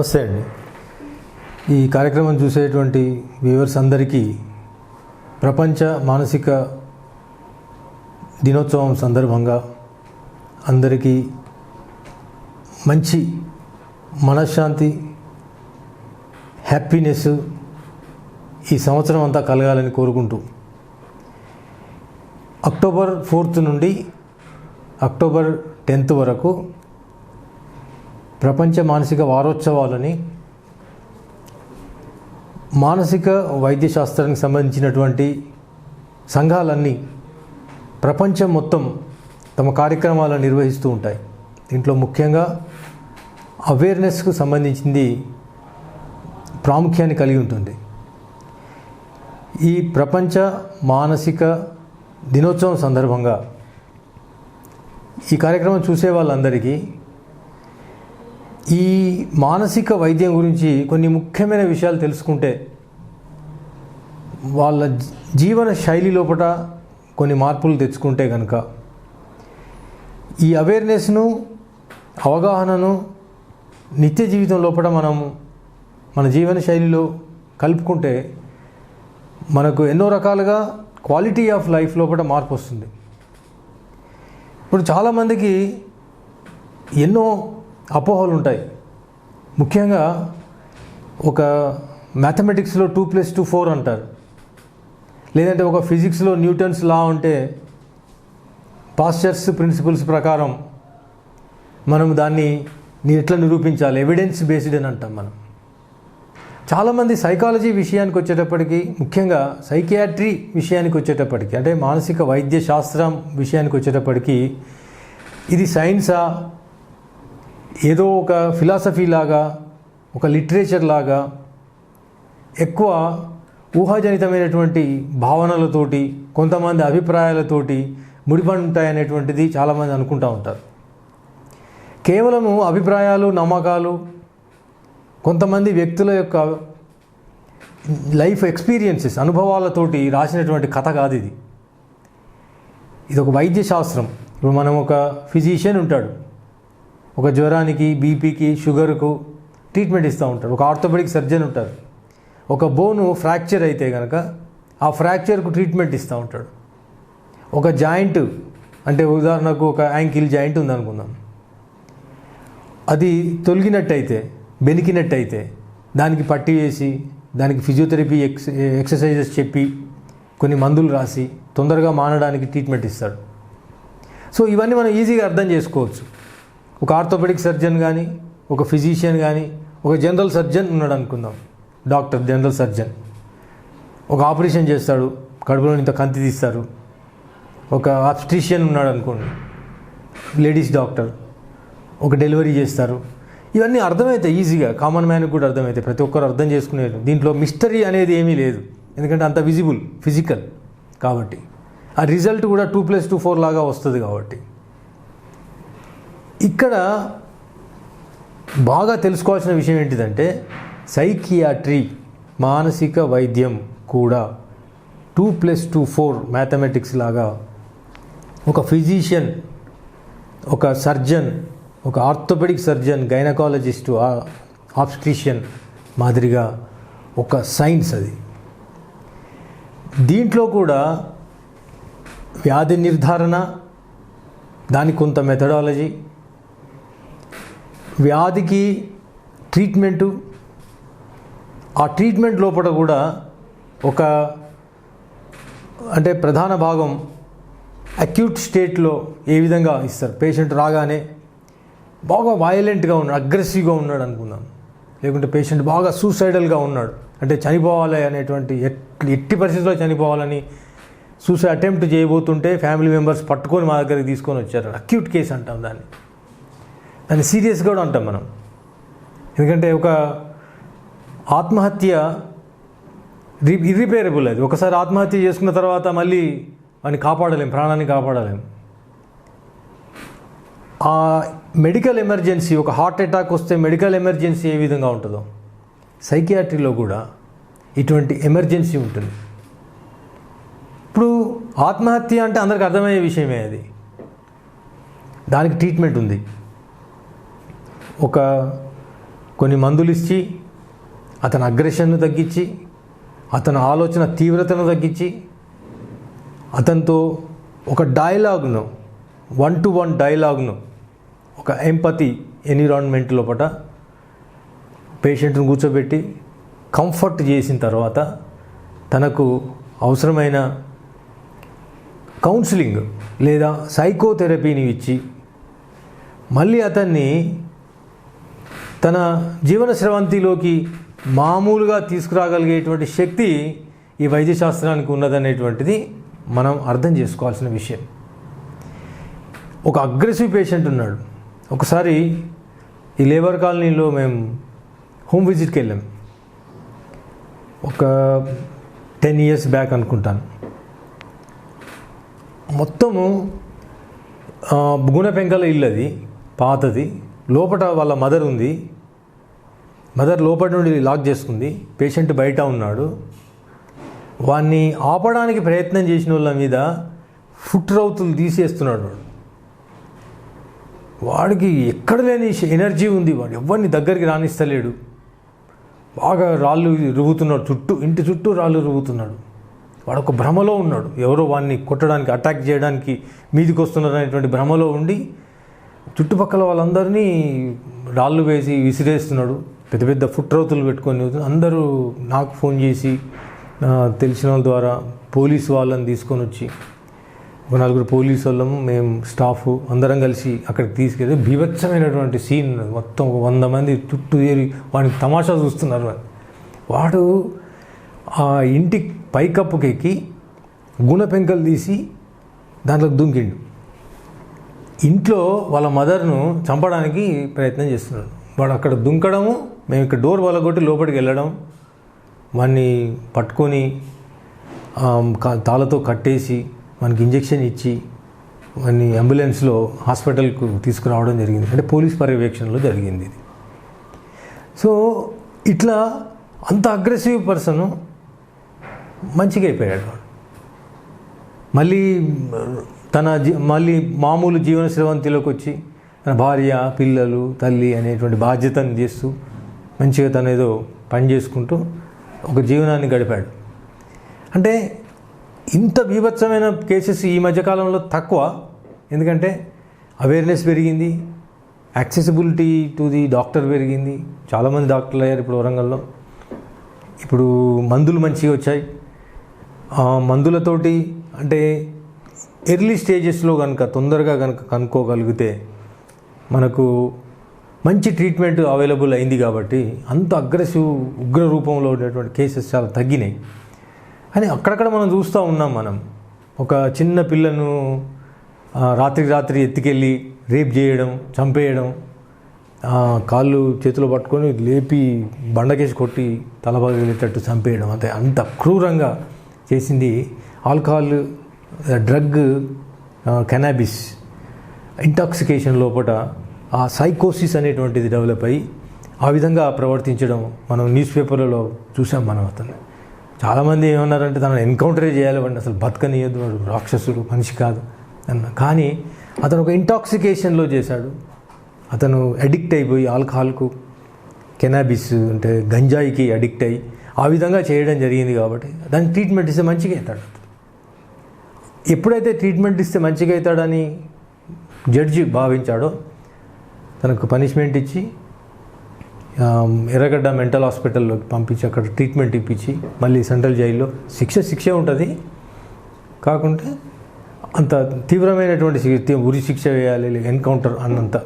నమస్తే అండి. ఈ కార్యక్రమం చూసేటువంటి వ్యూవర్స్ అందరికీ ప్రపంచ మానసిక దినోత్సవం సందర్భంగా అందరికీ మంచి మనశ్శాంతి, హ్యాపీనెస్ ఈ సంవత్సరం అంతా కలగాలని కోరుకుంటూ అక్టోబర్ 4th నుండి అక్టోబర్ 10th వరకు ప్రపంచ మానసిక వారోత్సవాలని మానసిక వైద్య శాస్త్రానికి సంబంధించినటువంటి సంఘాలన్నీ ప్రపంచం మొత్తం తమ కార్యక్రమాలను నిర్వహిస్తూ ఉంటాయి. దీంట్లో ముఖ్యంగా అవేర్నెస్కు సంబంధించింది ప్రాముఖ్యాన్ని కలిగి ఉంటుంది. ఈ ప్రపంచ మానసిక దినోత్సవం సందర్భంగా ఈ కార్యక్రమం చూసే వాళ్ళందరికీ ఈ మానసిక వైద్యం గురించి కొన్ని ముఖ్యమైన విషయాలు తెలుసుకుంటే వాళ్ళ జీవన శైలి లోపల కొన్ని మార్పులు తెచ్చుకుంటే కనుక ఈ అవేర్నెస్ను, అవగాహనను నిత్య జీవితం లోపల మనం మన జీవన శైలిలో కలుపుకుంటే మనకు ఎన్నో రకాలుగా క్వాలిటీ ఆఫ్ లైఫ్ లోపల మార్పు వస్తుంది. ఇప్పుడు చాలామందికి ఎన్నో అపోహలు ఉంటాయి. ముఖ్యంగా ఒక మ్యాథమెటిక్స్లో 2+2 4 అంటారు, లేదంటే ఒక ఫిజిక్స్లో న్యూటన్స్ లా ఉంటే పాస్చర్స్ ప్రిన్సిపల్స్ ప్రకారం మనం దాన్ని ఎట్లా నిరూపించాలి, ఎవిడెన్స్ బేస్డ్ అని అంటాం మనం. చాలామంది సైకాలజీ విషయానికి వచ్చేటప్పటికి, ముఖ్యంగా సైకియాట్రీ విషయానికి వచ్చేటప్పటికి, అంటే మానసిక వైద్య శాస్త్రం విషయానికి వచ్చేటప్పటికి ఇది సైన్సా, ఏదో ఒక ఫిలాసఫీ లాగా, ఒక లిటరేచర్ లాగా ఎక్కువ ఊహాజనితమైనటువంటి భావనలతోటి, కొంతమంది అభిప్రాయాలతోటి ముడిపడి ఉంటాయనేటువంటిది చాలామంది అనుకుంటూ ఉంటారు. కేవలము అభిప్రాయాలు, నమ్మకాలు, కొంతమంది వ్యక్తుల యొక్క లైఫ్ ఎక్స్పీరియన్సెస్, అనుభవాలతోటి రాసినటువంటి కథ కాదు ఇది. ఇది ఒక వైద్య శాస్త్రం. ఇప్పుడు మనం ఒక ఫిజిషియన్ ఉంటాడు, ఒక జ్వరానికి, బీపీకి, షుగర్కు ట్రీట్మెంట్ ఇస్తూ ఉంటారు. ఒక ఆర్థోపెడిక్ సర్జన్ ఉంటారు, ఒక బోను ఫ్రాక్చర్ అయితే కనుక ఆ ఫ్రాక్చర్కు ట్రీట్మెంట్ ఇస్తూ ఉంటాడు. ఒక జాయింట్, అంటే ఉదాహరణకు ఒక యాంకిల్ జాయింట్ ఉందనుకుందాం, అది తొలగినట్టయితే, బెనికినట్టయితే దానికి పట్టి వేసి, దానికి ఫిజియోథెరపీ ఎక్సర్సైజెస్ చెప్పి, కొన్ని మందులు రాసి తొందరగా మానడానికి ట్రీట్మెంట్ ఇస్తాడు. సో ఇవన్నీ మనం ఈజీగా అర్థం చేసుకోవచ్చు. ఒక ఆర్థోపెడిక్ సర్జన్ కానీ, ఒక ఫిజిషియన్ కానీ, ఒక జనరల్ సర్జన్ ఉన్నాడు అనుకుందాం, డాక్టర్, జనరల్ సర్జన్ ఒక ఆపరేషన్ చేస్తాడు, కడుపులో ఇంత కంతి తీస్తారు. ఒక ఆబ్స్ట్రిషియన్ ఉన్నాడు అనుకోండి, లేడీస్ డాక్టర్, ఒక డెలివరీ చేస్తారు. ఇవన్నీ అర్థమవుతాయి ఈజీగా, కామన్ మ్యాన్కి కూడా అర్థమవుతాయి, ప్రతి ఒక్కరు అర్థం చేసుకునేది. దీంట్లో మిస్టరీ అనేది ఏమీ లేదు, ఎందుకంటే అంత విజిబుల్, ఫిజికల్ కాబట్టి. ఆ రిజల్ట్ కూడా 2+2 4 లాగా వస్తుంది కాబట్టి. ఇక్కడ బాగా తెలుసుకోవాల్సిన విషయం ఏంటిదంటే, సైకియాట్రీ, మానసిక వైద్యం కూడా 2+2 4 మ్యాథమెటిక్స్ లాగా ఒక ఫిజిషియన్, ఒక సర్జన్, ఒక ఆర్థోపెడిక్ సర్జన్, గైనకాలజిస్టు, ఆబ్స్ట్రిషియన్ మాదిరిగా ఒక సైన్స్ అది. దీంట్లో కూడా వ్యాధి నిర్ధారణ, దానికి కొంత మెథడాలజీ, వ్యాధికి ట్రీట్మెంటు, ఆ ట్రీట్మెంట్ లోపల కూడా ఒక, అంటే ప్రధాన భాగం అక్యూట్ స్టేట్లో ఏ విధంగా ఇస్తారు. పేషెంట్ రాగానే బాగా వయలెంట్గా ఉన్నాడు, అగ్రెసివ్గా ఉన్నాడు అనుకుందాం, లేకుంటే పేషెంట్ బాగా సూసైడల్గా ఉన్నాడు, అంటే చనిపోవాలి అనేటువంటి, ఎట్టి పరిస్థితుల్లో చనిపోవాలని సూసైడ్ అటెంప్ట్ చేయబోతుంటే ఫ్యామిలీ మెంబర్స్ పట్టుకొని మా దగ్గరికి తీసుకొని వచ్చారు. అక్యూట్ కేసు అంటాం దాన్ని సీరియస్గా కూడా అంటాం మనం. ఎందుకంటే ఒక ఆత్మహత్య ఇర్రిపేరబుల్. అది ఒకసారి ఆత్మహత్య చేసుకున్న తర్వాత మళ్ళీ వాడిని కాపాడలేం, ప్రాణాన్ని కాపాడలేం. ఆ మెడికల్ ఎమర్జెన్సీ, ఒక హార్ట్ అటాక్ వస్తే మెడికల్ ఎమర్జెన్సీ ఏ విధంగా ఉంటుందో, సైకియాట్రీలో కూడా ఇటువంటి ఎమర్జెన్సీ ఉంటుంది. ఇప్పుడు ఆత్మహత్య అంటే అందరికి అర్థమయ్యే విషయమే, అది దానికి ట్రీట్మెంట్ ఉంది. ఒక కొన్ని మందులు ఇచ్చి అతని అగ్రెషన్ను తగ్గించి అతని ఆలోచన తీవ్రతను తగ్గించి అతనితో ఒక డైలాగ్ను 1-to-1 డైలాగ్ను ఒక ఎంపతి ఎన్విరాన్మెంట్ లోపల పేషెంట్ను కూర్చోబెట్టి కంఫర్ట్ చేసిన తర్వాత తనకు అవసరమైన కౌన్సిలింగ్ లేదా సైకోథెరపీని ఇచ్చి మళ్ళీ అతన్ని తన జీవన స్రవంతిలోకి మామూలుగా తీసుకురాగలిగేటువంటి శక్తి ఈ వైద్యశాస్త్రానికి ఉన్నదనేటువంటిది మనం అర్థం చేసుకోవాల్సిన విషయం. ఒక అగ్రెసివ్ పేషెంట్ ఉన్నాడు. ఒకసారి ఈ లేబర్ కాలనీలో మేము హోమ్ విజిట్కి వెళ్ళాం. ఒక 10 years బ్యాక్ అనుకుంటాను. మొత్తము గుణపెంకల ఇల్లు, అది పాతది. లోపల వాళ్ళ మదర్ ఉంది. మదర్ లోపల నుండి లాక్ చేసుకుంది. పేషెంట్ బయట ఉన్నాడు. వాడిని ఆపడానికి ప్రయత్నం చేసిన వాళ్ళ మీద ఫుట్ రౌతులు తీసేస్తున్నాడు. వాడికి ఎక్కడ లేని ఎనర్జీ ఉంది. వాడు ఎవరిని దగ్గరికి రానిస్తలేడు. బాగా రాళ్ళు రువ్వుతున్నాడు. ఇంటి చుట్టూ రాళ్ళు రువ్వుతున్నాడు. వాడు ఒక భ్రమలో ఉన్నాడు. ఎవరో వాడిని కొట్టడానికి, అటాక్ చేయడానికి మీదికి వస్తున్నారు అనేటువంటి భ్రమలో ఉండి చుట్టుపక్కల వాళ్ళందరినీ రాళ్ళు వేసి విసిరేస్తున్నాడు. పెద్ద పెద్ద ఫుట్ రౌతులు పెట్టుకొని అందరూ నాకు ఫోన్ చేసి తెలిసిన వాళ్ళ ద్వారా పోలీసు వాళ్ళని తీసుకొని వచ్చి, ఒక 4 పోలీసు వాళ్ళము, మేము స్టాఫ్ అందరం కలిసి అక్కడికి తీసుకెళ్ళి బీభత్సమైనటువంటి సీన్. మొత్తం 100 మంది చుట్టూ చేరి వాడిని తమాషా చూస్తున్నారు. వాడు ఆ ఇంటి పైకప్పుకెక్కి గుణపెంకలు తీసి దాంట్లోకి దుంకిండు. ఇంట్లో వాళ్ళ మదర్ను చంపడానికి ప్రయత్నం చేస్తున్నాడు. వాడు అక్కడ దుంకడము, మేము ఇక్కడ డోర్ వలగొట్టి లోపలికి వెళ్ళడం, వాడిని పట్టుకొని తాళతో కట్టేసి మనకి ఇంజెక్షన్ ఇచ్చి వాడిని అంబులెన్స్లో హాస్పిటల్కు తీసుకురావడం జరిగింది. అంటే పోలీస్ పర్యవేక్షణలో జరిగింది ఇది. సో ఇట్లా అంత అగ్రెసివ్ పర్సన్ మంచిగా అయిపోయాడు. వాడు మళ్ళీ మామూలు జీవన స్రవంతిలోకి వచ్చి తన భార్య, పిల్లలు, తల్లి అనేటువంటి బాధ్యతను చేస్తూ మంచిగా తను ఏదో పని చేసుకుంటూ ఒక జీవనాన్ని గడిపాడు. అంటే ఇంత బీభత్సమైన కేసెస్ ఈ మధ్యకాలంలో తక్కువ. ఎందుకంటే అవేర్నెస్ పెరిగింది, యాక్సెసిబిలిటీ టు ది డాక్టర్ పెరిగింది. చాలామంది డాక్టర్లు అయ్యారు ఇప్పుడు వరంగల్లో. ఇప్పుడు మందులు మంచిగా వచ్చాయి. మందులతోటి అంటే ఎర్లీ స్టేజెస్లో తొందరగా కనుక్కోగలిగితే మనకు మంచి ట్రీట్మెంట్ అవైలబుల్ అయింది. కాబట్టి అంత అగ్రెసివ్ ఉగ్ర రూపంలో ఉండేటువంటి కేసెస్ చాలా తగ్గినాయి అని అక్కడక్కడ మనం చూస్తూ ఉన్నాం. మనం ఒక చిన్న పిల్లను రాత్రి ఎత్తుకెళ్ళి రేప్ చేయడం, చంపేయడం, కాళ్ళు చేతిలో పట్టుకొని లేపి బండకేసి కొట్టి తలబగలేటట్టు చంపేయడం, అంత క్రూరంగా చేసింది ఆల్కహాల్, డ్రగ్, కెనాబిస్ ఇంటాక్సికేషన్ లోపల ఆ సైకోసిస్ అనేటువంటిది డెవలప్ అయ్యి ఆ విధంగా ప్రవర్తించడం మనం న్యూస్ పేపర్లలో చూసాం. మనం అతను చాలామంది ఏమన్నారంటే తనను ఎన్కౌంటరే చేయాలి, వాడిని అసలు బతకనియద్దు, వాడు రాక్షసుడు, మనిషి కాదు అన్న. కానీ అతను ఒక ఇంటాక్సికేషన్లో చేశాడు. అతను అడిక్ట్ అయిపోయి ఆల్కహాల్కు, కెనాబిస్ అంటే గంజాయికి అడిక్ట్ అయ్యి ఆ విధంగా చేయడం జరిగింది. కాబట్టి దానికి ట్రీట్మెంట్ ఇస్తే మంచిగా అవుతాడు. ఎప్పుడైతే ట్రీట్మెంట్ ఇస్తే మంచిగా అవుతాడని జడ్జి భావించాడో తనకు పనిష్మెంట్ ఇచ్చి ఎర్రగడ్డ మెంటల్ హాస్పిటల్లోకి పంపించి అక్కడ ట్రీట్మెంట్ ఇప్పించి మళ్ళీ సెంట్రల్ జైల్లో శిక్షే ఉంటుంది. కాకుంటే అంత తీవ్రమైనటువంటి ఉరి శిక్ష వేయాలి, ఎన్కౌంటర్ అన్నంత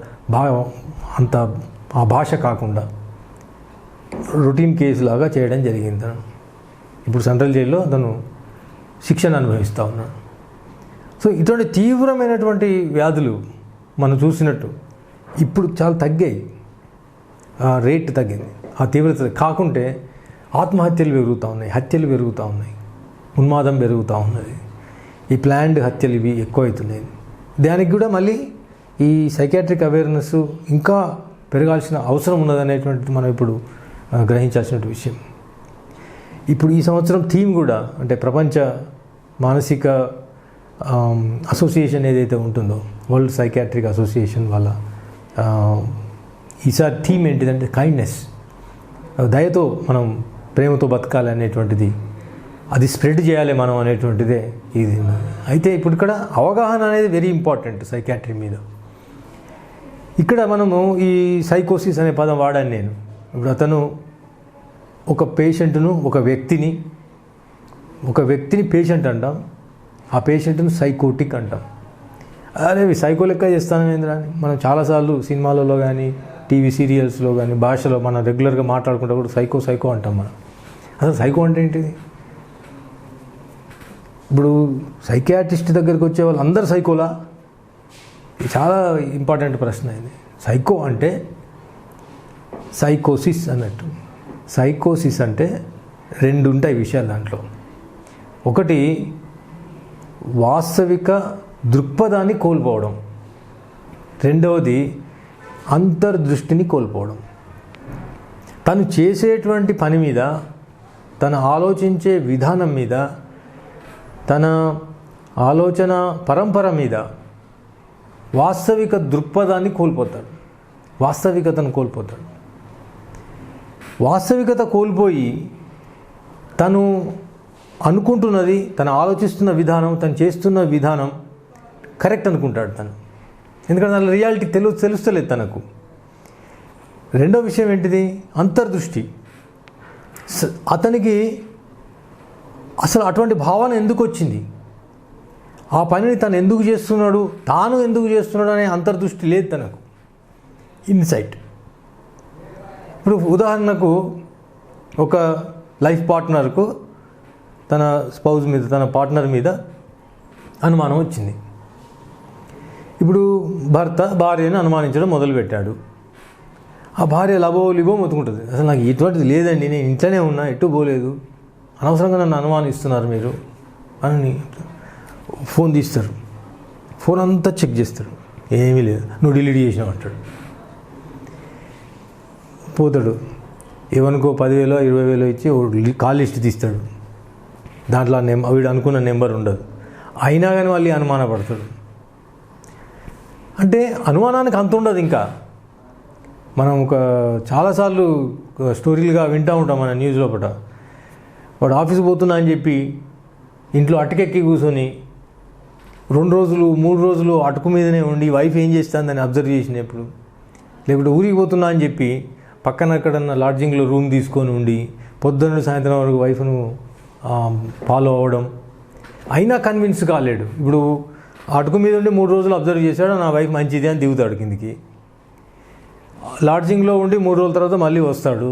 అంత ఆ భాష కాకుండా రొటీన్ కేసు లాగా చేయడం జరిగింది. ఇప్పుడు సెంట్రల్ జైల్లో అతను శిక్షను అనుభవిస్తూ ఉన్నాడు. సో ఇటువంటి తీవ్రమైనటువంటి వ్యాధులు మనం చూసినట్టు ఇప్పుడు చాలా తగ్గాయి. రేట్ తగ్గింది, ఆ తీవ్రత. కాకుంటే ఆత్మహత్యలు పెరుగుతూ ఉన్నాయి, హత్యలు పెరుగుతూ ఉన్నాయి, ఉన్మాదం పెరుగుతూ ఉన్నది, ఈ ప్లాన్డ్ హత్యలు ఇవి ఎక్కువ అవుతున్నాయి. దానికి కూడా మళ్ళీ ఈ సైకాట్రిక్ అవేర్నెస్ ఇంకా పెరగాల్సిన అవసరం ఉన్నదనేటువంటిది మనం ఇప్పుడు గ్రహించాల్సిన విషయం. ఇప్పుడు ఈ సంవత్సరం థీమ్ కూడా అంటే ప్రపంచ మానసిక అసోసియేషన్ ఏదైతే ఉంటుందో, వరల్డ్ సైకాట్రిక్ అసోసియేషన్ వాళ్ళ ఈసారి థీమ్ ఏంటిదంటే కైండ్నెస్, దయతో మనం ప్రేమతో బతకాలి అనేటువంటిది, అది స్ప్రెడ్ చేయాలి మనం అనేటువంటిదే ఇది. అయితే ఇప్పుడు ఇక్కడ అవగాహన అనేది వెరీ ఇంపార్టెంట్ సైకాట్రీ మీద. ఇక్కడ మనము ఈ సైకోసిస్ అనే పదం వాడాను నేను. ఇప్పుడు అతను ఒక పేషెంట్ను, ఒక వ్యక్తిని పేషెంట్ అంటాం, ఆ పేషెంట్ను సైకోటిక్ అంటాం. అదే సైకో లెక్క చేస్తాను ఏంద్రా అని మనం చాలాసార్లు సినిమాలలో కానీ టీవీ సీరియల్స్లో కానీ భాషలో మనం రెగ్యులర్గా మాట్లాడుకుంటే కూడా సైకో అంటాం మనం. అసలు సైకో అంటే ఏంటిది? ఇప్పుడు సైకియాట్రిస్ట్ దగ్గరికి వచ్చే వాళ్ళు అందరు సైకోలా? ఇది చాలా ఇంపార్టెంట్ ప్రశ్న ఇది. సైకో అంటే సైకోసిస్ అన్నట్టు. సైకోసిస్ అంటే రెండు ఉంటాయి విషయాలు దాంట్లో. ఒకటి వాస్తవిక దృక్పథాన్ని కోల్పోవడం, రెండవది అంతర్దృష్టిని కోల్పోవడం. తను చేసేటువంటి పని మీద, తన ఆలోచించే విధానం మీద, తన ఆలోచన పరంపర మీద వాస్తవిక దృక్పథాన్ని కోల్పోతాడు, వాస్తవికతను కోల్పోతాడు. వాస్తవికత కోల్పోయి తను అనుకుంటున్నది, తను ఆలోచిస్తున్న విధానం, తను చేస్తున్న విధానం కరెక్ట్ అనుకుంటాడు తను. ఎందుకంటే దాని రియాలిటీ తెలుస్తలేదు తనకు. రెండో విషయం ఏంటిది? అంతర్దృష్టి. అతనికి అసలు అటువంటి భావన ఎందుకు వచ్చింది, ఆ పనిని తను ఎందుకు చేస్తున్నాడు, తాను ఎందుకు చేస్తున్నాడు అనే అంతర్దృష్టి లేదు తనకు, ఇన్సైట్. ఇప్పుడు ఉదాహరణకు ఒక లైఫ్ పార్ట్నర్కు తన స్పౌజ్ మీద, తన పార్ట్నర్ మీద అనుమానం వచ్చింది. ఇప్పుడు భర్త భార్యను అనుమానించడం మొదలుపెట్టాడు. ఆ భార్య లిబో మొత్తుకుంటుంది, అసలు నాకు ఇటువంటిది లేదండి, నేను ఇంట్లోనే ఉన్నా, ఎటు పోలేదు, అనవసరంగా నన్ను అనుమానిస్తున్నారు మీరు అని ఫోన్ తీస్తారు. ఫోన్ అంతా చెక్ చేస్తాడు, ఏమీ లేదు, నువ్వు డిలీట్ చేసినావు అంటాడు. పోతాడు, ఏమనుకో 10,000 20,000 ఇచ్చి కాల్ లిస్ట్ తీస్తాడు. దాంట్లో వీడు అనుకున్న నెంబర్ ఉండదు. అయినా కానీ మళ్ళీ అనుమానపడతాడు. అంటే అనుమానానికి అంత ఉండదు. ఇంకా మనం చాలాసార్లు స్టోరీలుగా వింటూ ఉంటాం మన న్యూస్ లోపల. వాడు ఆఫీస్కి పోతున్నా అని చెప్పి ఇంట్లో అటకెక్కి కూర్చొని 2 రోజులు 3 రోజులు అటుకు మీదనే ఉండి వైఫ్ ఏం చేస్తుందని అబ్జర్వ్ చేసినప్పుడు, లేకపోతే ఊరికి పోతున్నా అని చెప్పి పక్కన ఎక్కడన్నా లాడ్జింగ్లో రూమ్ తీసుకొని ఉండి పొద్దున్న సాయంత్రం వరకు వైఫ్ను ఫాలో అవ్వడం, అయినా కన్విన్స్ కాలేడు. ఇప్పుడు అటుకు మీద ఉండి 3 రోజులు అబ్జర్వ్ చేశాడు, నా వైఫ్ మంచిది అని దిగుతాడు కిందికి. లాడ్జింగ్లో ఉండి 3 రోజుల తర్వాత మళ్ళీ వస్తాడు,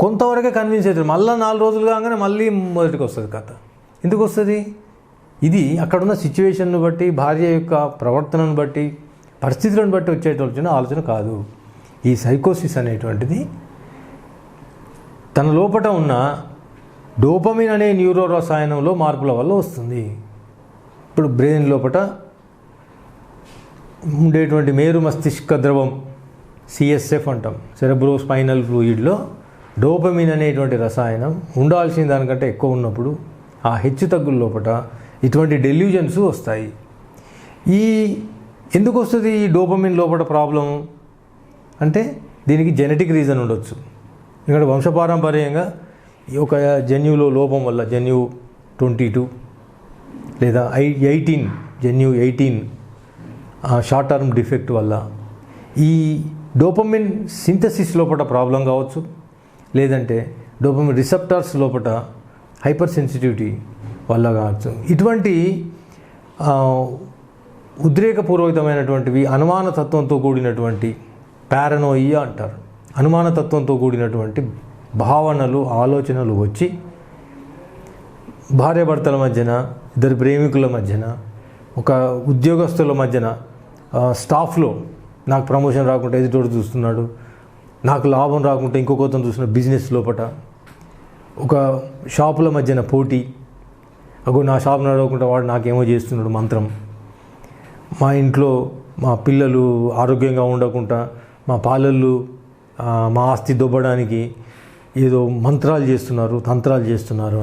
కొంతవరకే కన్విన్స్ అవుతాడు. మళ్ళీ 4 రోజులు కాగానే మళ్ళీ మొదటికి వస్తుంది కథ. ఎందుకు వస్తుంది? ఇది అక్కడున్న సిచ్యువేషన్ను బట్టి, భార్య యొక్క ప్రవర్తనను బట్టి, పరిస్థితులను బట్టి వచ్చేటటువంటి ఆలోచన కాదు. ఈ సైకోసిస్ అనేటువంటిది తన లోపల ఉన్న డోపమిన్ అనే న్యూరో రసాయనంలో మార్పుల వల్ల వస్తుంది. ఇప్పుడు బ్రెయిన్ లోపల ఉండేటువంటి మేరు మస్తిష్క ద్రవం, సిఎస్ఎఫ్ అంటాం, సెరెబ్రో స్పైనల్ ఫ్లూయిడ్లో డోపమిన్ అనేటువంటి రసాయనం ఉండాల్సిన దానికంటే ఎక్కువ ఉన్నప్పుడు ఆ హెచ్చు తగ్గుల లోపల ఇటువంటి డెల్యూజన్స్ వస్తాయి. ఎందుకు వస్తుంది ఈ డోపమిన్ లోపల ప్రాబ్లం అంటే దీనికి జెనెటిక్ రీజన్ ఉండొచ్చు. ఇక్కడ వంశపారంపర్యంగా ఒక జన్యువులో లోపం వల్ల, జన్యు 22 లేదా 18, జన్యు 18 షార్ట్ టర్మ్ డిఫెక్ట్ వల్ల ఈ డోపమిన్ సింథసిస్ లోపల ప్రాబ్లం కావచ్చు, లేదంటే డోపమిన్ రిసెప్టార్స్ లోపల హైపర్ సెన్సిటివిటీ వల్ల కావచ్చు. ఇటువంటి ఉద్రేకపూర్వకమైనటువంటివి, అనుమానతత్వంతో కూడినటువంటి, పారనోయియా అంటారు, అనుమానతత్వంతో కూడినటువంటి భావనలు, ఆలోచనలు వచ్చి భార్యాభర్తల మధ్యన, ఇద్దరు ప్రేమికుల మధ్యన, ఒక ఉద్యోగస్తుల మధ్యన, స్టాఫ్లో నాకు ప్రమోషన్ రాకుంటే ఎదుటోడు చూస్తున్నాడు, నాకు లాభం రాకుంటే ఇంకొకతను చూస్తున్నాడు, బిజినెస్ లోపల ఒక షాపుల మధ్యన పోటీ, నా షాప్ నడవకుండా వాడు నాకేమో చేస్తున్నాడు మంత్రం, మా ఇంట్లో మా పిల్లలు ఆరోగ్యంగా ఉండకుండా మా పాలళ్ళు మా ఆస్తి దొబ్బడానికి ఏదో మంత్రాలు చేస్తున్నారు, తంత్రాలు చేస్తున్నారు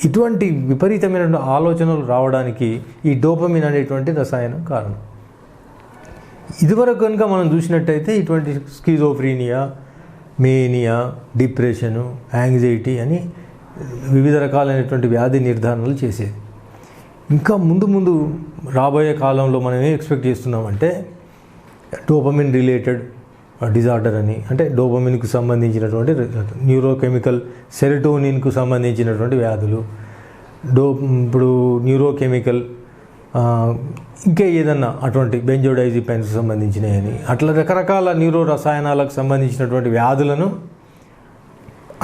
ఇటువంటి విపరీతమైన ఆలోచనలు రావడానికి ఈ డోపమిన్ అనేటువంటి రసాయనం కారణం. ఇదివరకు కనుక మనం చూసినట్టయితే ఇటువంటి స్కిజోఫ్రీనియా, మేనియా, డిప్రెషను, యాంగ్జైటీ అని వివిధ రకాలైనటువంటి వ్యాధి నిర్ధారణలు చేసేది. ఇంకా ముందు రాబోయే కాలంలో మనం ఏం ఎక్స్పెక్ట్ చేస్తున్నామంటే డోపమిన్ రిలేటెడ్ డిజార్డర్ అని, అంటే డోపమిన్కు సంబంధించినటువంటి న్యూరోకెమికల్, సెరటోనిన్కు సంబంధించినటువంటి వ్యాధులు, ఇప్పుడు న్యూరోకెమికల్ ఇంకా ఏదన్నా అటువంటి బెంజోడైజిపైన్స్కి సంబంధించినవి అని, అట్లా రకరకాల న్యూరో రసాయనాలకు సంబంధించినటువంటి వ్యాధులను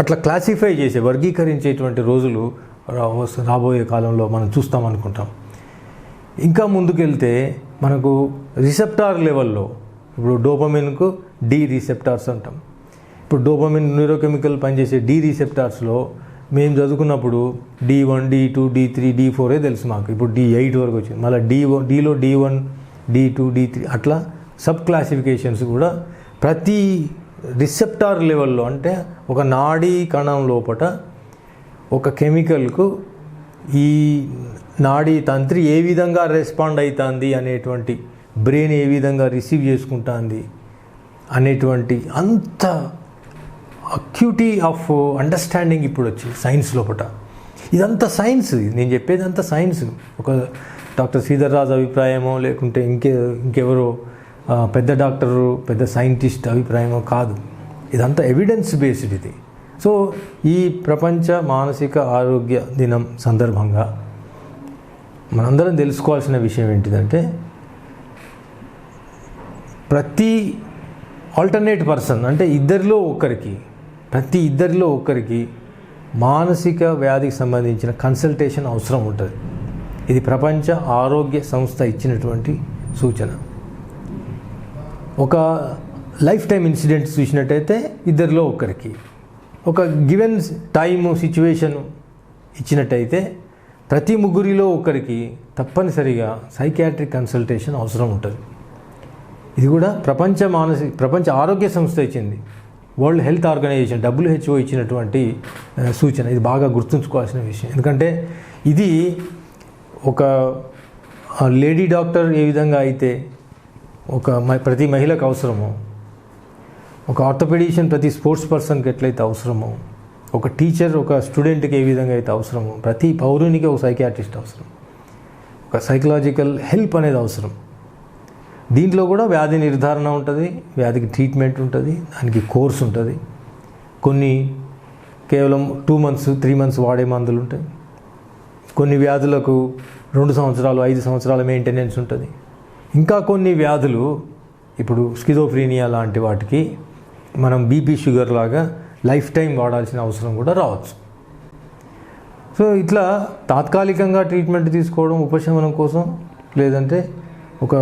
అట్లా క్లాసిఫై చేసే, వర్గీకరించేటువంటి రోజులు రాబోయే కాలంలో మనం చూస్తామనుకుంటాం. ఇంకా ముందుకెళ్తే మనకు రిసెప్టార్ లెవెల్లో ఇప్పుడు డోపమిన్కు డి రిసెప్టార్స్ అంటాం. ఇప్పుడు డోపమిన్ న్యూరోకెమికల్ పనిచేసే డి రిసెప్టార్స్లో మేము చదువుకున్నప్పుడు D1, D2, D3, D4 తెలుసు మాకు. ఇప్పుడు D8 వరకు వచ్చింది. మళ్ళీ Dలో D1, D2, D3 అట్లా సబ్ క్లాసిఫికేషన్స్ కూడా ప్రతి రిసెప్టార్ లెవెల్లో, అంటే ఒక నాడీ కణం లోపట ఒక కెమికల్కు ఈ నాడీ తంత్రి ఏ విధంగా రెస్పాండ్ అవుతుంది అనేటువంటి, బ్రెయిన్ ఏ విధంగా రిసీవ్ చేసుకుంటుంది అనేటువంటి అంత అక్యూటీ ఆఫ్ అండర్స్టాండింగ్ ఇప్పుడు వచ్చి సైన్స్ లోపల. ఇదంతా సైన్స్, నేను చెప్పేది అంతా సైన్స్. ఒక డాక్టర్ శ్రీధర్ రాజు అభిప్రాయమో లేకుంటే ఇంకెవరో పెద్ద డాక్టరు, పెద్ద సైంటిస్ట్ అభిప్రాయమో కాదు. ఇదంతా ఎవిడెన్స్ బేస్డ్ ఇది. సో ఈ ప్రపంచ మానసిక ఆరోగ్య దినం సందర్భంగా మనందరం తెలుసుకోవాల్సిన విషయం ఏంటిదంటే, ప్రతి ఆల్టర్నేట్ పర్సన్, అంటే ప్రతి ఇద్దరిలో ఒక్కరికి మానసిక వ్యాధికి సంబంధించిన కన్సల్టేషన్ అవసరం ఉంటుంది. ఇది ప్రపంచ ఆరోగ్య సంస్థ ఇచ్చినటువంటి సూచన. ఒక లైఫ్ టైం ఇన్సిడెంట్స్ చూసినట్టయితే ఇద్దరిలో ఒక్కరికి, ఒక గివెన్ టైము సిచ్యువేషను ఇచ్చినట్టయితే ప్రతి ముగ్గురిలో ఒకరికి తప్పనిసరిగా సైకియాట్రిక్ కన్సల్టేషన్ అవసరం ఉంటుంది. ఇది కూడా ప్రపంచ ఆరోగ్య సంస్థ ఇచ్చింది, వరల్డ్ హెల్త్ ఆర్గనైజేషన్ WHO ఇచ్చినటువంటి సూచన. ఇది బాగా గుర్తుంచుకోవాల్సిన విషయం. ఎందుకంటే ఇది ఒక లేడీ డాక్టర్ ఏ విధంగా అయితే ప్రతి మహిళకు అవసరమో, ఒక ఆర్థోపెడిషియన్ ప్రతి స్పోర్ట్స్ పర్సన్కి ఎట్లయితే అవసరమో, ఒక టీచర్ ఒక స్టూడెంట్కి ఏ విధంగా అయితే అవసరమో, ప్రతి పౌరునికి ఒక సైకియాట్రిస్ట్ అవసరం, ఒక సైకలాజికల్ హెల్ప్ అనేది అవసరం. దీంట్లో కూడా వ్యాధి నిర్ధారణ ఉంటుంది, వ్యాధికి ట్రీట్మెంట్ ఉంటుంది, దానికి కోర్స్ ఉంటుంది. కొన్ని కేవలం 2 months 3 months వాడే మందులు ఉంటాయి. కొన్ని వ్యాధులకు 2 సంవత్సరాలు 5 సంవత్సరాల మెయింటెనెన్స్ ఉంటుంది. ఇంకా కొన్ని వ్యాధులు, ఇప్పుడు స్కిజోఫ్రీనియా లాంటి వాటికి మనం బీపీ షుగర్ లాగా లైఫ్ టైం వాడాల్సిన అవసరం కూడా రావచ్చు. సో ఇట్లా తాత్కాలికంగా ట్రీట్మెంట్ తీసుకోవడం ఉపశమనం కోసం, లేదంటే ఒక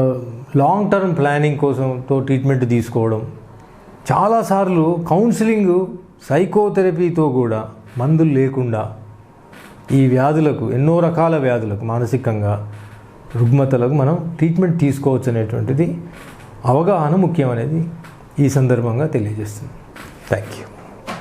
లాంగ్ టర్మ్ ప్లానింగ్ కోసంతో ట్రీట్మెంట్ తీసుకోవడం, చాలాసార్లు కౌన్సిలింగ్, సైకోథెరపీతో కూడా మందులు లేకుండా ఈ వ్యాధులకు, ఎన్నో రకాల వ్యాధులకు, మానసికంగా రుగ్మతలకు మనం ట్రీట్మెంట్ తీసుకోవచ్చు అనేటువంటిది అవగాహన ముఖ్యం అనేది ఈ సందర్భంగా తెలియజేస్తుంది. Thank you.